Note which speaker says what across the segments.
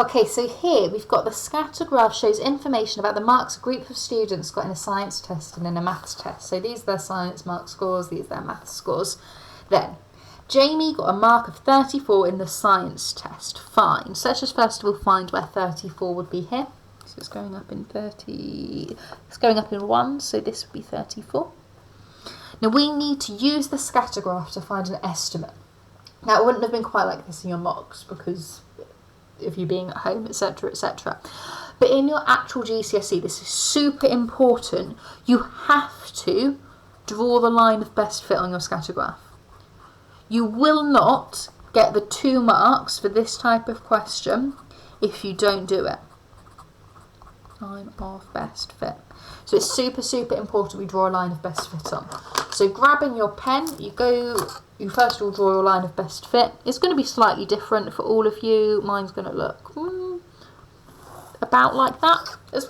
Speaker 1: Okay, so here we've got the scatter graph shows information about the marks a group of students got in a science test and in a maths test. So these are their science mark scores, these are their maths scores. Then, Jamie got a mark of 34 in the science test. Fine. So let's just first of all find where 34 would be here. So it's going up in 30, it's going up in 1, so this would be 34. Now we need to use the scatter graph to find an estimate. Now it wouldn't have been quite like this in your mocks because of you being at home, etc, etc. But in your actual GCSE, this is super important. You have to draw the line of best fit on your scatter graph. You will not get the 2 marks for this type of question if you don't do it. Line of best fit. So it's super, super important we draw a line of best fit on. So grabbing your pen, you first of all draw your line of best fit. It's going to be slightly different for all of you. Mine's going to look about like that. As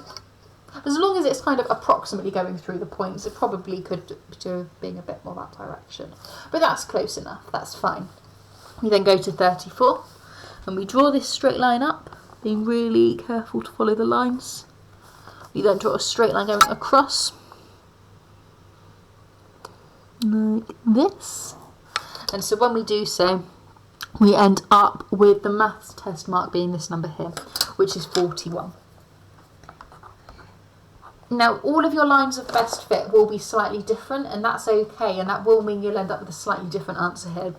Speaker 1: long as it's kind of approximately going through the points, it probably could do being a bit more that direction. But that's close enough, that's fine. We then go to 34 and we draw this straight line up, being really careful to follow the lines. We then draw a straight line going across, like this. And so when we do so, we end up with the maths test mark being this number here, which is 41. Now, all of your lines of best fit will be slightly different, and that's okay, and that will mean you'll end up with a slightly different answer here.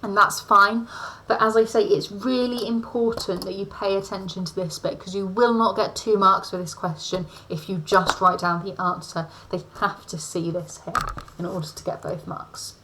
Speaker 1: And that's fine, but as I say, it's really important that you pay attention to this bit because you will not get 2 marks for this question if you just write down the answer. They have to see this here in order to get both marks.